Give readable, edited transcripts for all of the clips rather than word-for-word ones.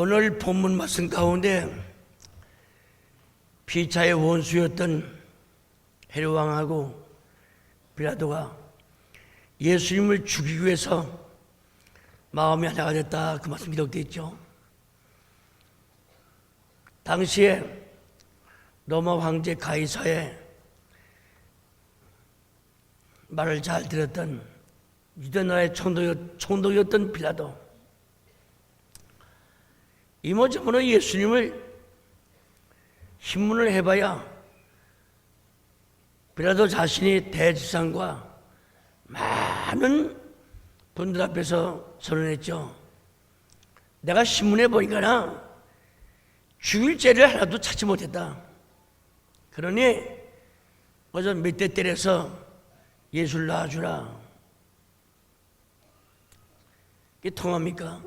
오늘 본문 말씀 가운데 피차의 원수였던 헤롯 왕하고 빌라도가 예수님을 죽이기 위해서 마음이 하나가 됐다, 그 말씀 기록되어 있죠. 당시에 로마 황제 가이사의 말을 잘 들었던 유대 나라의 총독이었던 빌라도, 이모저모로 예수님을 신문을 해봐야 빌라도 자신이 대제사장과 많은 분들 앞에서 선언했죠. 내가 신문에 보니까 죽일 죄를 하나도 찾지 못했다. 그러니 어서 몇 대 때려서 예수를 낳아주라. 이게 통합니까?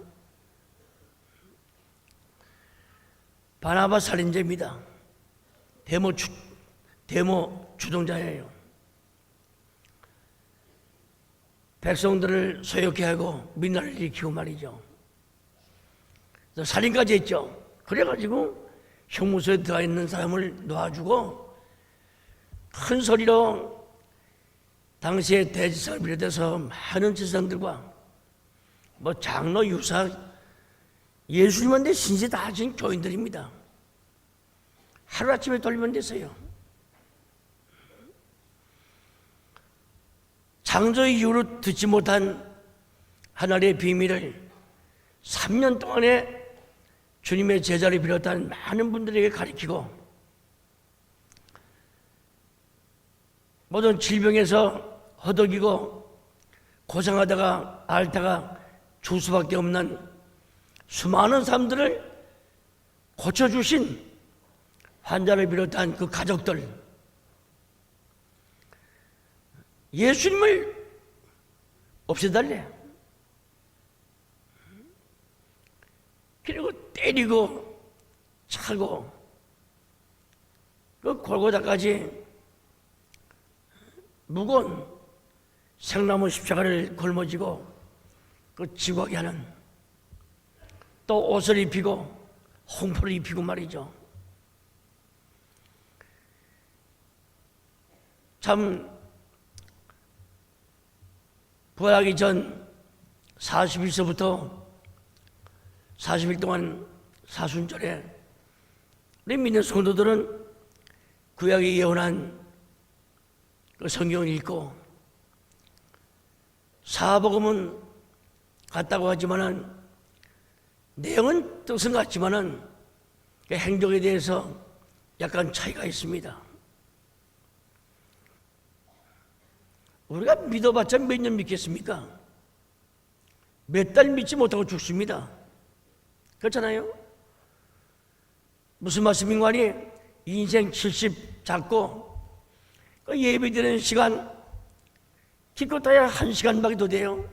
바나바 살인죄입니다. 데모 주동자예요. 백성들을 소욕케 하고 민날을 일으키고 말이죠. 그래서 살인까지 했죠. 그래가지고 형무소에 들어가 있는 사람을 놓아주고 큰 소리로 당시에 대제사장을 비롯해서 많은 제사장들과 장로, 유사, 예수님한테 신세 다 진 교인들입니다. 하루아침에 돌면 됐어요. 창조 이후로 듣지 못한 하나님의 비밀을 3년 동안에 주님의 제자를 비롯한 많은 분들에게 가르치고 모든 질병에서 허덕이고 고생하다가 앓다가 죽을 수밖에 없는 수많은 사람들을 고쳐주신 환자를 비롯한 그 가족들, 예수님을 없애달래. 그리고 때리고 차고 그 골고다까지 무거운 생나무 십자가를 걸머지고 그 지고하게 하는, 또 옷을 입히고 홍포를 입히고 말이죠. 참 부활하기 전 40일서부터 40일 동안 사순절에 우리 믿는 성도들은 구약에 예언한 그 성경을 읽고 사복음은 같다고 하지만은 내용은 뜻은 같지만은 그 행동에 대해서 약간 차이가 있습니다. 우리가 믿어봤자 몇 년 믿겠습니까? 몇 달 믿지 못하고 죽습니다. 그렇잖아요? 무슨 말씀인가 하니 인생 70 잡고 그 예배드리는 시간 기껏해야 1시간밖에 더 돼요.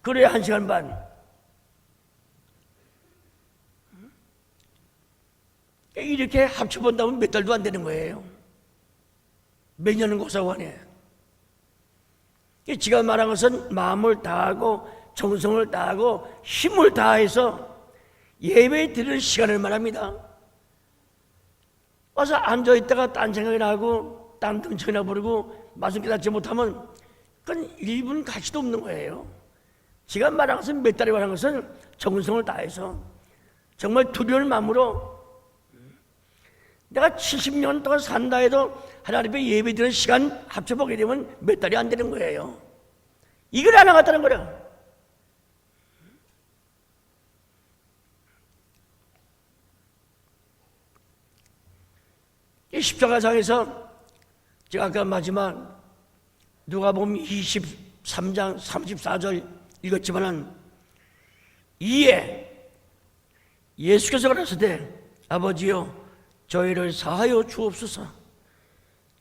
그래야 1시간 반. 이렇게 합쳐본다면 몇 달도 안 되는 거예요. 몇 년은 고사고 하네. 지가 말한 것은 마음을 다하고 정성을 다하고 힘을 다해서 예배 드리는 시간을 말합니다. 와서 앉아있다가 딴 생각이 나고 딴 등청이나 부르고 말씀 깨닫지 못하면 그건 1분 가치도 없는 거예요. 지가 말한 것은 몇 달에 말한 것은 정성을 다해서 정말 두려운 마음으로 내가 70년 동안 산다 해도 하나님 앞에 예배 드리는 시간 합쳐보게 되면 몇 달이 안 되는 거예요. 이걸 안 하겠다는 거야. 이 십자가상에서 제가 아까 마지막 누가복음 23장 34절 읽었지만은 이에 예수께서 가라사대 아버지여 저희를 사하여 주옵소서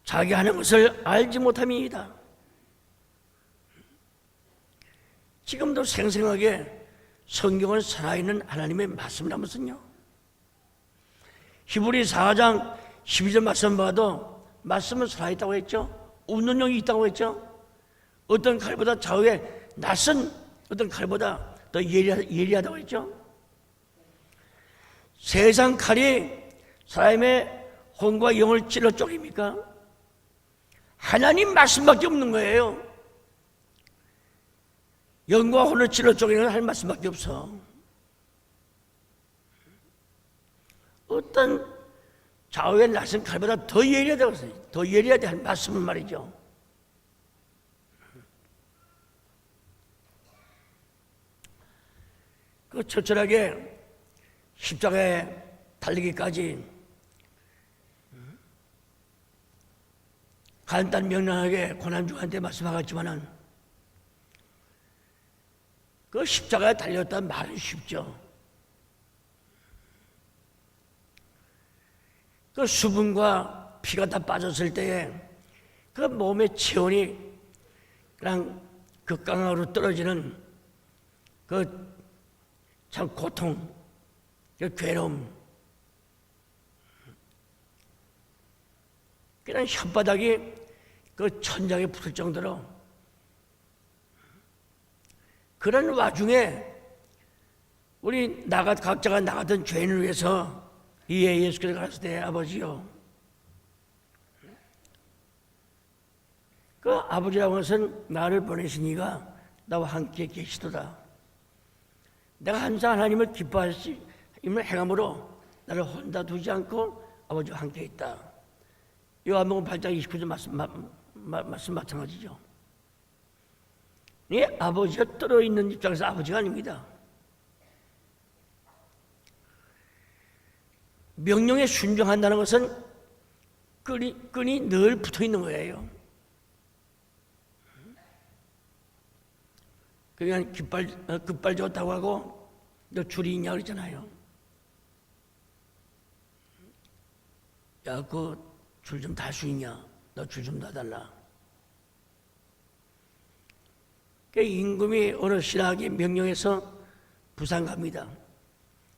자기 하는 것을 알지 못함이니이다. 지금도 생생하게 성경은 살아있는 하나님의 말씀을 하면서요, 히브리 4장 12절 말씀 봐도 말씀은 살아있다고 했죠. 웃는 영이 있다고 했죠. 어떤 칼보다 좌우에 낯선 어떤 칼보다 더 예리하다고 했죠. 세상 칼이 사람의 혼과 영을 찔러 쪼깁니까? 하나님 말씀밖에 없는 거예요. 영과 혼을 찔러 쪼개는 할 말씀밖에 없어. 어떤 좌우의 낯선 칼보다 더 예리하다고 했어요. 더 예리하다 할 말씀은 말이죠. 그 처절하게 십자가에 달리기까지 간단 명랑하게 고난주한테 말씀하겠지만은 그 십자가에 달렸다는 말은 쉽죠. 그 수분과 피가 다 빠졌을 때에 그 몸의 체온이 그냥 극강으로 떨어지는 그 참 고통, 그 괴로움, 그냥 혓바닥이 그 천장에 붙을 정도로 그런 와중에 우리 각자가 나갔던 죄인을 위해서 이에 예수께서 가셨을 때 아버지요, 그 아버지라고 하는 것은 나를 보내신 이가 나와 함께 계시도다. 내가 항상 하나님을 기뻐하시 임을 행함으로 나를 혼자 두지 않고 아버지와 함께 있다. 요한복음 8장 29절 말씀 마찬가지죠. 이 아버지가 떨어 있는 입장에서 아버지가 아닙니다. 명령에 순종한다는 것은 끈이 늘 붙어 있는 거예요. 그냥 깃발 좋다고 하고 너 줄이 있냐 그러잖아요. 야, 그 줄 좀 달 수 있냐? 너 줄 좀 놔달라. 그 임금이 어느 신하에게 명령해서 부산 갑니다.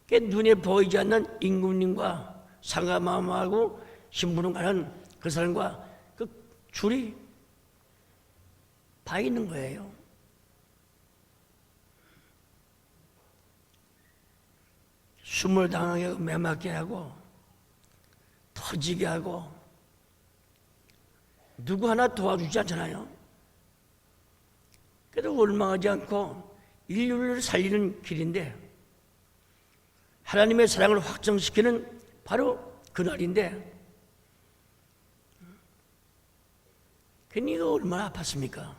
그 눈에 보이지 않는 임금님과 상가마마하고 신부름 가는 그 사람과 그 줄이 다 있는 거예요. 숨을 당하게 하고 매맞게 하고 터지게 하고 누구 하나 도와주지 않잖아요. 그래도 원망하지 않고 인류를 살리는 길인데 하나님의 사랑을 확정시키는 바로 그날인데 그니가 얼마나 아팠습니까?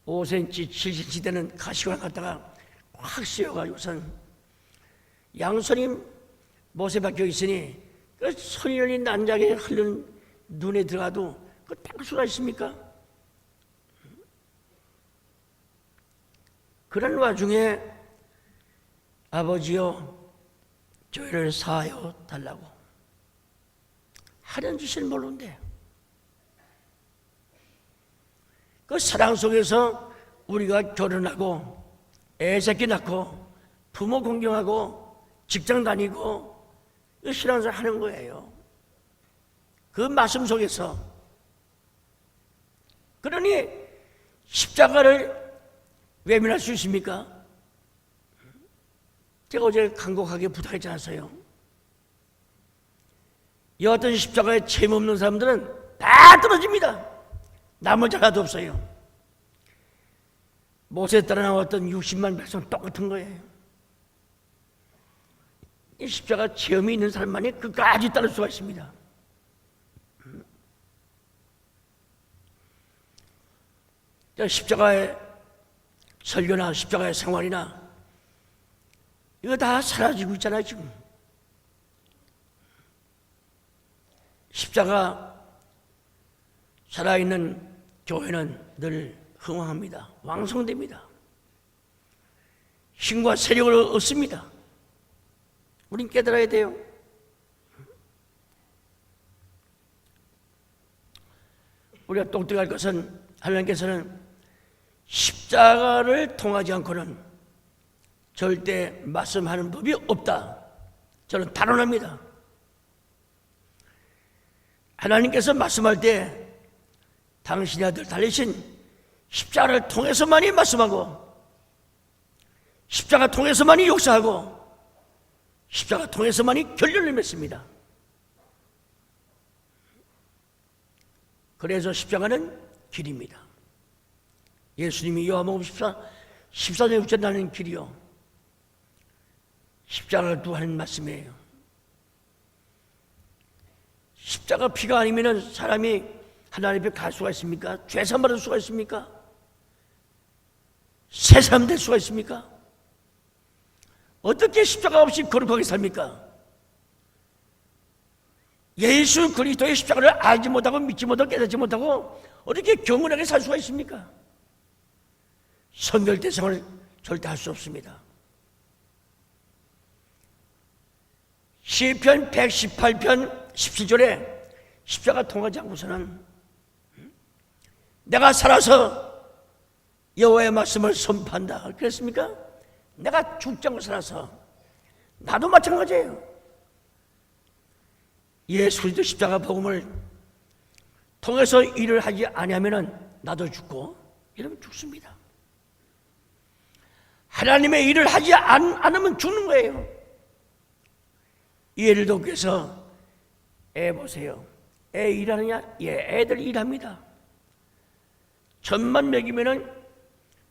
5cm, 7cm 되는 가시관 갖다가 확 씌워가지고선 양손이 못에 박혀 있으니 그 손이 난장에 흐르는 눈에 들어가도 그 닦을 수가 있습니까? 그런 와중에 아버지여 저희를 사하여 달라고 하는 짓을 모르는데 그 사랑 속에서 우리가 결혼하고 애새끼 낳고 부모 공경하고 직장 다니고 신앙생활 하는 거예요. 그 말씀 속에서. 그러니 십자가를 외면할 수 있습니까? 제가 어제 간곡하게 부탁했지 않았어요? 여하튼 십자가에 죄 없는 사람들은 다 떨어집니다. 남을 자가도 없어요. 모세에 따라 나왔던 60만 백성 똑같은 거예요. 이 십자가 체험이 있는 사람만이 끝까지 따를 수가 있습니다. 십자가의 설교나 십자가의 생활이나 이거 다 사라지고 있잖아요. 지금 십자가 살아있는 교회는 늘 흥황합니다. 왕성됩니다. 힘과 세력을 얻습니다. 우린 깨달아야 돼요. 우리가 똑똑할 것은 하나님께서는 십자가를 통하지 않고는 절대 말씀하는 법이 없다. 저는 단언합니다. 하나님께서 말씀할 때 당신의 아들 달리신 십자가를 통해서만이 말씀하고 십자가 통해서만이 역사하고 십자가 통해서만이 결론을 맺습니다. 그래서 십자가는 길입니다. 예수님이 요한복음 14장 6절 나는 길이요 십자가를 두고 하는 말씀이에요. 십자가 피가 아니면 사람이 하나님 앞에 갈 수가 있습니까? 죄산 받을 수가 있습니까? 새 사람 될 수가 있습니까? 어떻게 십자가 없이 거룩하게 삽니까? 예수 그리스도의 십자가를 알지 못하고 믿지 못하고 깨닫지 못하고 어떻게 경건하게 살 수가 있습니까? 성결 대상을 절대 할 수 없습니다. 시편 118편 17절에 십자가 통하지 않고서는 내가 살아서 여호와의 말씀을 선포한다 그랬습니까? 내가 죽지 않고 살아서 나도 마찬가지예요. 예수 그리스도 십자가 복음을 통해서 일을 하지 아니하면 나도 죽고 이러면 죽습니다. 하나님의 일을 하지 않으면 죽는 거예요. 예를 들어서 애 보세요. 애 일하느냐? 예, 애들 일합니다. 젖만 먹이면은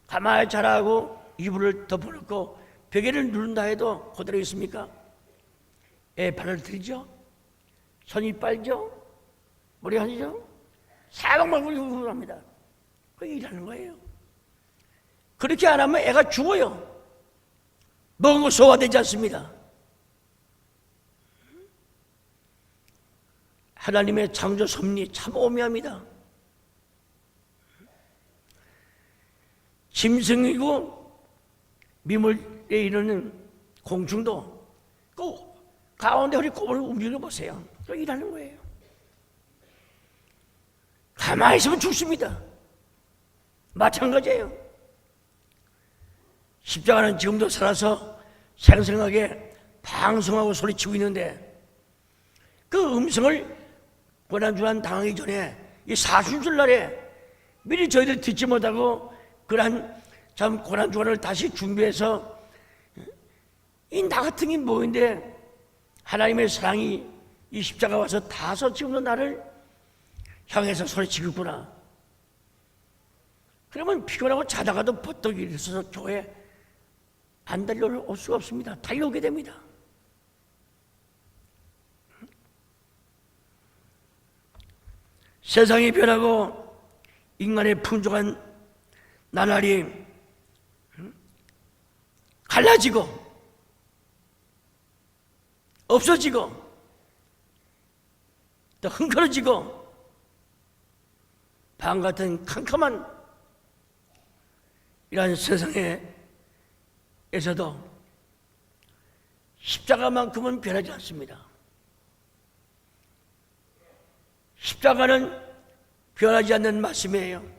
가만히 자라고 이불을 덮어놓고 베개를 누른다 해도 그대로 있습니까? 애 발을 들이죠? 손이 빨죠? 머리 하죠? 사방만 훌훌합니다. 그게 일하는 거예요. 그렇게 안 하면 애가 죽어요. 먹은 거 소화되지 않습니다. 하나님의 창조 섭리 참 오묘합니다. 짐승이고 미물에 이르는 공중도 그 가운데 우리 꼽을 움직여 보세요. 또 일하는 거예요. 가만히 있으면 죽습니다. 마찬가지예요. 십자가는 지금도 살아서 생생하게 방송하고 소리치고 있는데 그 음성을 고난주간 당하기 전에 이 사순절 날에 미리 저희들 듣지 못하고 그러한 참 고난주간을 다시 준비해서 이 나 같은 게 뭐인데 하나님의 사랑이 이 십자가 와서 다서 지금도 나를 향해서 소리치겠구나. 그러면 피곤하고 자다가도 버떡 일어서서 교회 안 달려올 수가 없습니다. 달려오게 됩니다. 세상이 변하고 인간의 풍족한 나날이 갈라지고 없어지고 또 흥겨러지고 밤 같은 캄캄한 이러한 세상에서도 십자가만큼은 변하지 않습니다. 십자가는 변하지 않는 말씀이에요.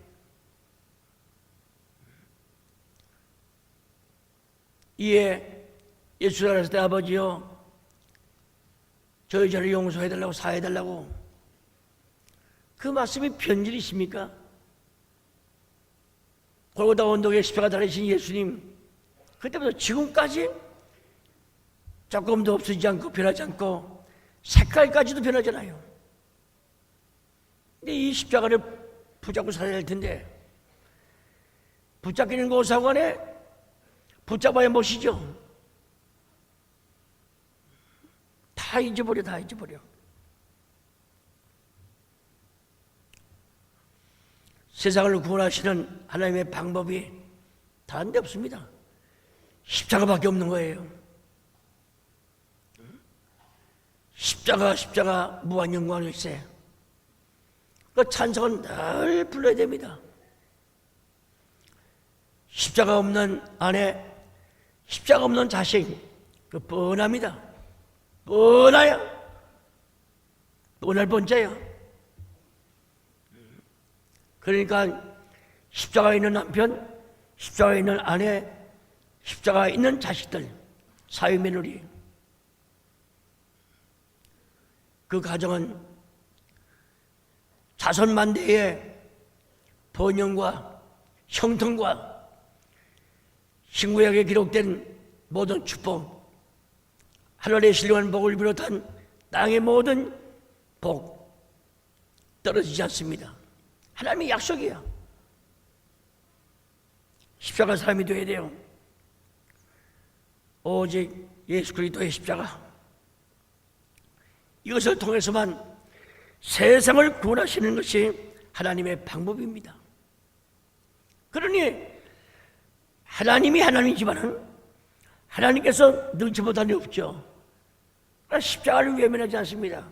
이에 예수가 그랬을 때 아버지요 저희 죄를 용서해달라고 사해달라고 그 말씀이 변질이십니까? 골고다 언덕에 십자가 달리신 예수님 그때부터 지금까지 조금도 없어지지 않고 변하지 않고 색깔까지도 변하잖아요. 근데 이 십자가를 붙잡고 살아야 할 텐데 붙잡기는 고사관에 붙잡아야 못이죠. 다 잊어버려. 세상을 구원하시는 하나님의 방법이 다른 데 없습니다. 십자가밖에 없는 거예요. 십자가 무한영광일세. 그 찬송은 늘 불러야 됩니다. 십자가 없는 아내, 십자가 없는 자식, 그 뻔합니다. 뻔해요. 뻔할 번째요. 그러니까 십자가에 있는 남편, 십자가에 있는 아내, 십자가에 있는 자식들, 사위 며느리 그 가정은 자손만대의 번영과 형통과 신구약에 기록된 모든 축복 하늘의 신령한 복을 비롯한 땅의 모든 복 떨어지지 않습니다. 하나님의 약속이야. 십자가 사람이 되어야 돼요. 오직 예수 그리스도의 십자가, 이것을 통해서만 세상을 구원하시는 것이 하나님의 방법입니다. 그러니 하나님이 하나님이지만은 하나님께서 능치 못한 일 없죠. 십자가를 외면하지 않습니다.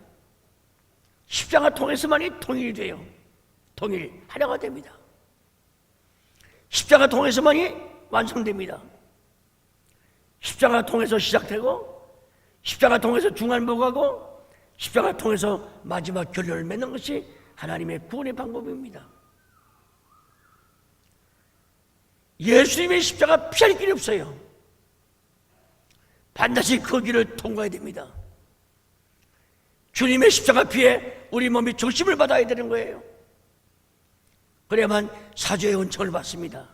십자가 통해서만이 통일이 돼요. 통일, 하나가 됩니다. 십자가 통해서만이 완성됩니다. 십자가 통해서 시작되고, 십자가 통해서 중간복하고, 십자가 통해서 마지막 결론을 맺는 것이 하나님의 구원의 방법입니다. 예수님의 십자가 피할 길이 없어요. 반드시 그 길을 통과해야 됩니다. 주님의 십자가 피에 우리 몸이 조심을 받아야 되는 거예요. 그래야만 사죄의 은총을 받습니다.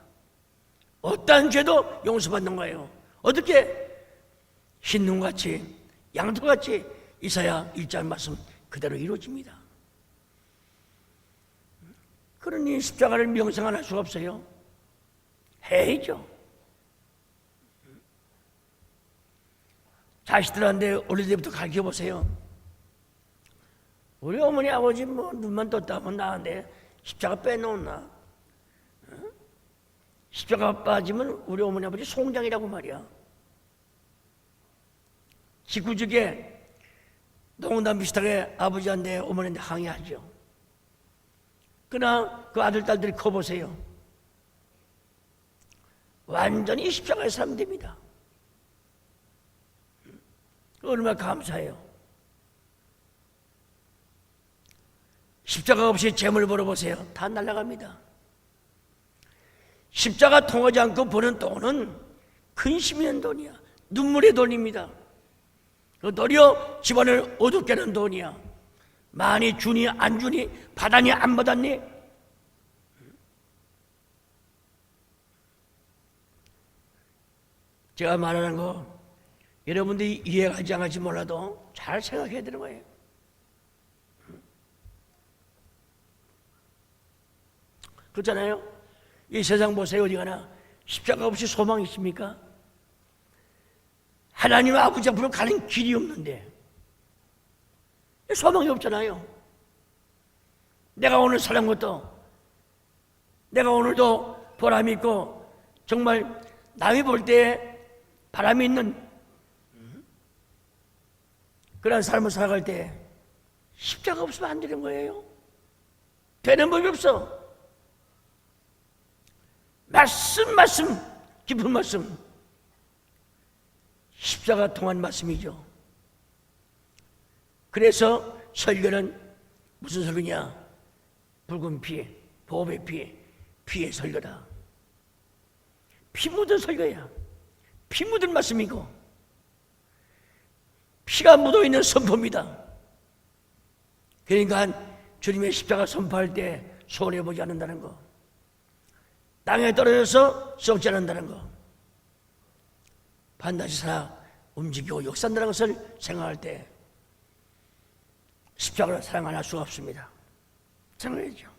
어떠한 죄도 용서받는 거예요. 어떻게? 흰눈같이 양털같이 이사야 1장 말씀 그대로 이루어집니다. 그러니 십자가를 명상 안 할 수가 없어요. 해야죠. 자식들한테 어릴 때부터 가르쳐보세요. 우리 어머니 아버지 뭐 눈만 떴다 하면 나한테 십자가 빼놓나? 십자가 빠지면 우리 어머니 아버지 송장이라고 말이야. 직구적에 농담 비슷하게 아버지한테 어머니한테 항의하죠. 그러나 그 아들 딸들이 커보세요. 완전히 십자가의 사람 됩니다. 얼마나 감사해요. 십자가 없이 재물 벌어보세요. 다 날아갑니다. 십자가 통하지 않고 버는 돈은 근심이 는 돈이야. 눈물의 돈입니다. 도리어 집안을 어둡게 하는 돈이야. 많이 주니 안 주니, 받았니 안 받았니? 제가 말하는 거 여러분들이 이해하지 않을지 몰라도 잘 생각해야 되는 거예요. 그렇잖아요. 이 세상 보세요. 어디 가나 십자가 없이 소망이 있습니까? 하나님 아버지 앞으로 가는 길이 없는데 소망이 없잖아요. 내가 오늘 살은 것도, 내가 오늘도 보람이 있고 정말 남이 볼 때 바람이 있는 그런 삶을 살아갈 때 십자가 없으면 안 되는 거예요. 되는 법이 없어. 말씀 깊은 말씀, 십자가 통한 말씀이죠. 그래서 설교는 무슨 설교냐? 붉은 피, 보배 피, 피의 설교다. 피 묻은 설교야. 피 묻은 말씀이고 피가 묻어있는 선포입니다. 그러니까 주님의 십자가 선포할 때 손해보지 않는다는 거, 땅에 떨어져서 썩지 않는다는 거, 반드시 살아 움직이고 역사한다는 것을 생각할 때 십자가를 사랑 안 할 수가 없습니다. 생각해야죠.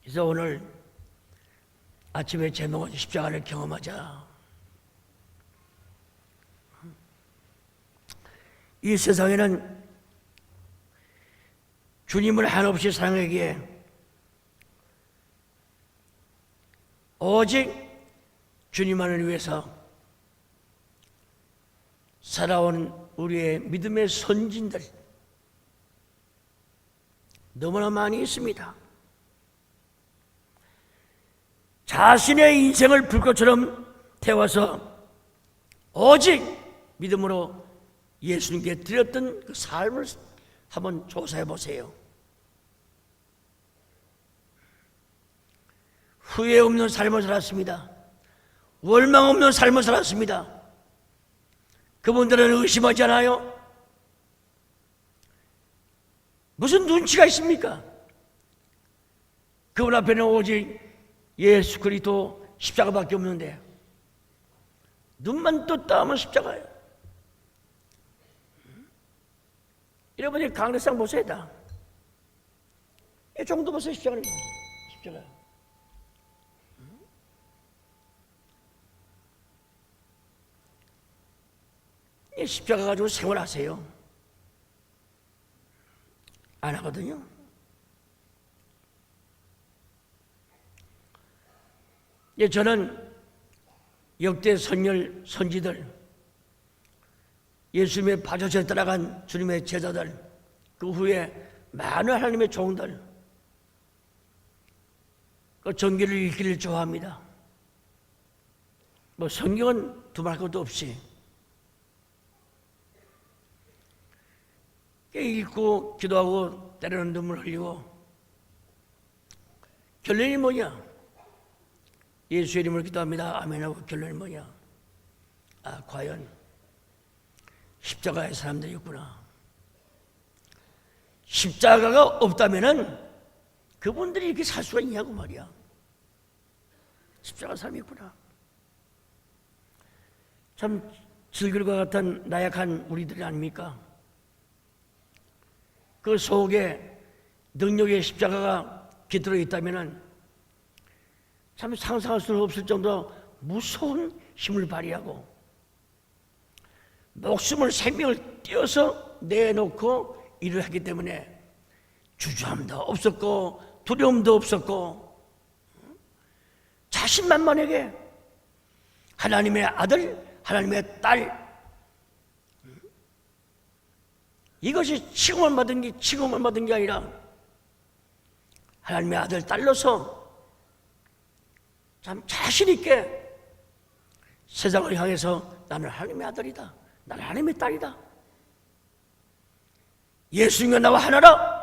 그래서 오늘 아침에 제목은 십자가를 경험하자. 이 세상에는 주님을 한없이 사랑하기에 오직 주님만을 위해서 살아온 우리의 믿음의 선진들 너무나 많이 있습니다. 자신의 인생을 불꽃처럼 태워서 오직 믿음으로 예수님께 드렸던 그 삶을 한번 조사해 보세요. 후회 없는 삶을 살았습니다. 원망 없는 삶을 살았습니다. 그분들은 의심하지 않아요? 무슨 눈치가 있습니까? 그분 앞에는 오직 예수 그리스도 십자가밖에 없는데 눈만 떴다 하면 십자가예요. 여러분이 강례상 보세요. 다. 이 정도 보세요. 십자가는. 십자가. 이 십자가 가지고 생활하세요. 안 하거든요. 저는 역대 선열 선지들, 예수님의 바저에 따라간 주님의 제자들, 그 후에 많은 하나님의 종들, 그 전기를 읽기를 좋아합니다. 뭐 성경은 두말 것도 없이 읽고 기도하고 때로는 눈물 흘리고, 결론이 뭐냐? 예수의 이름으로 기도합니다. 아멘하고 결론이 뭐냐? 아, 과연 십자가의 사람들이 있구나. 십자가가 없다면은 그분들이 이렇게 살 수가 있냐고 말이야. 십자가 사람이 있구나. 참 질글과 같은 나약한 우리들이 아닙니까? 그 속에 능력의 십자가가 깃들어 있다면은 참 상상할 수 없을 정도로 무서운 힘을 발휘하고 목숨을 생명을 띄어서 내놓고 일을 하기 때문에 주저함도 없었고 두려움도 없었고 자신만만하게 하나님의 아들, 하나님의 딸, 이것이 칭송을 받은 게 아니라 하나님의 아들, 딸로서 참 자신 있게 세상을 향해서 나는 하나님의 아들이다, 나는 하나님의 딸이다, 예수님과 나와 하나라.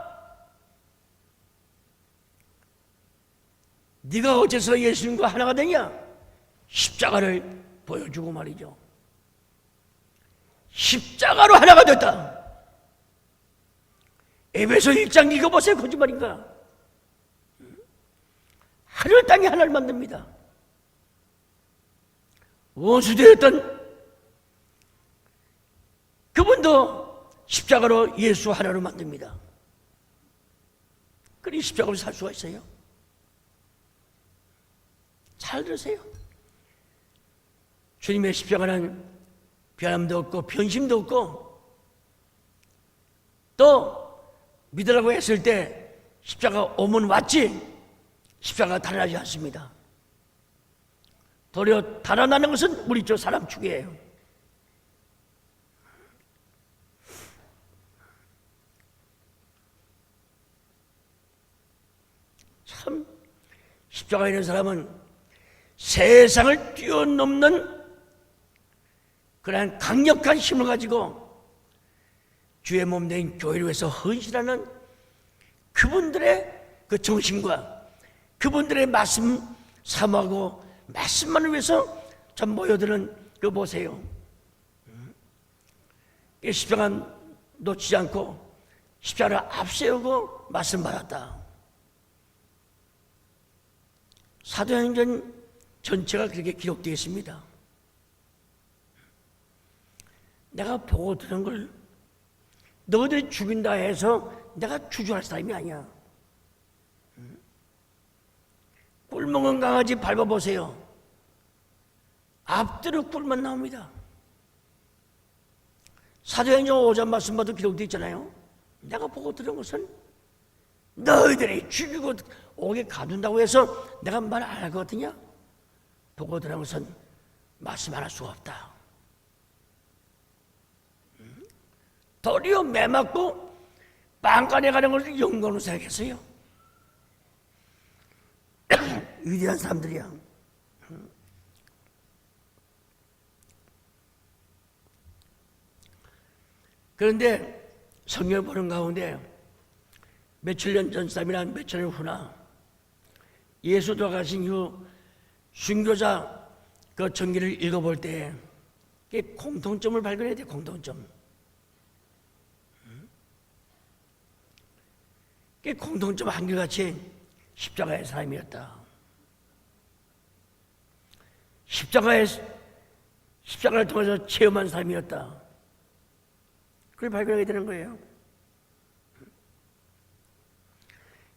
네가 어째서 예수님과 하나가 되냐? 십자가를 보여주고 말이죠. 십자가로 하나가 됐다. 에베소 1장 읽어보세요. 거짓말인가? 하늘 땅이 하나를 만듭니다. 원수되었던 그분도 십자가로 예수 하나로 만듭니다. 그러니 십자가로 살 수가 있어요. 잘 들으세요. 주님의 십자가는 변함도 없고 변심도 없고, 또 믿으라고 했을 때 십자가 오면 왔지 십자가가 달아나지 않습니다. 도리어 달아나는 것은 우리 저 사람 축이에요. 참 십자가에 있는 사람은 세상을 뛰어넘는 그러한 강력한 힘을 가지고 주의 몸 된 교회를 위해서 헌신하는 그분들의 그 정신과 그분들의 말씀 사모하고 말씀만을 위해서 참 모여드는 그 보세요. 십자가 놓치지 않고 십자가를 앞세우고 말씀 받았다. 사도행전 전체가 그렇게 기록되어 있습니다. 내가 보고 들은 걸 너희들이 죽인다 해서 내가 주저할 사람이 아니야. 꿀먹은 강아지 밟아보세요. 앞뒤로 꿀만 나옵니다. 사도행전 5장 말씀 봐도 기록되어 있잖아요. 내가 보고 들은 것은 너희들이 죽이고 옥에 가둔다고 해서 내가 말 안 할 것 같으냐? 보고 들은 것은 말씀 안 할 수가 없다. 도리어 매 맞고 빵간에 가는 것을 영광으로 생각했어요. 위대한 사람들이야. 그런데 성경을 보는 가운데 며칠 년 전 사람이나 며칠 년 후나 예수 돌아가신 이후 순교자 그 전기를 읽어볼 때 공통점을 발견해야 돼. 공통점. 공통점 한결같이 십자가의 사람이었다. 십자가의 십자가를 통해서 체험한 사람이었다. 그걸 발견하게 되는 거예요.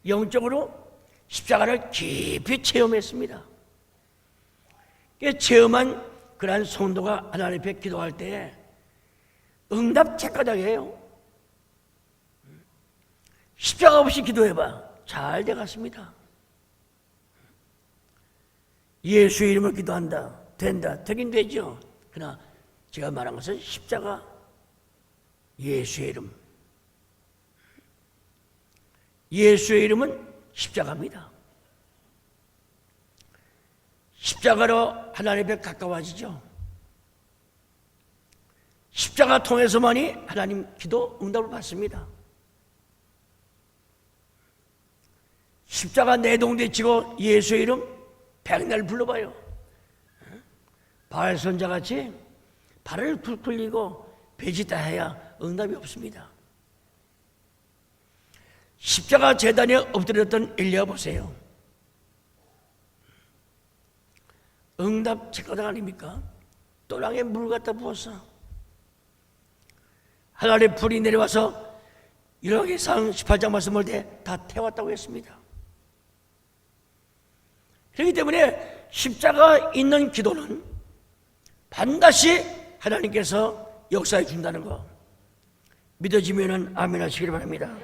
영적으로 십자가를 깊이 체험했습니다. 체험한 그러한 성도가 하나님 앞에 기도할 때 응답 책가닥이에요. 십자가 없이 기도해봐. 잘 돼갔습니다. 예수의 이름을 기도한다. 된다. 되긴 되죠. 그러나 제가 말한 것은 십자가, 예수의 이름. 예수의 이름은 십자가입니다. 십자가로 하나님 앞에 가까워지죠. 십자가 통해서만이 하나님 기도 응답을 받습니다. 십자가 내동대치고 예수의 이름 백날 불러봐요. 바알 선자같이 발을 풀리고 베지다 해야 응답이 없습니다. 십자가 제단에 엎드렸던 엘리야 보세요. 응답 책가닥 아닙니까? 또랑에 물 갖다 부었어. 하늘에 불이 내려와서 열왕기상 18장 말씀을 다 태웠다고 했습니다. 그렇기 때문에 십자가 있는 기도는 반드시 하나님께서 역사해 준다는 거 믿어지면 아멘 하시길 바랍니다.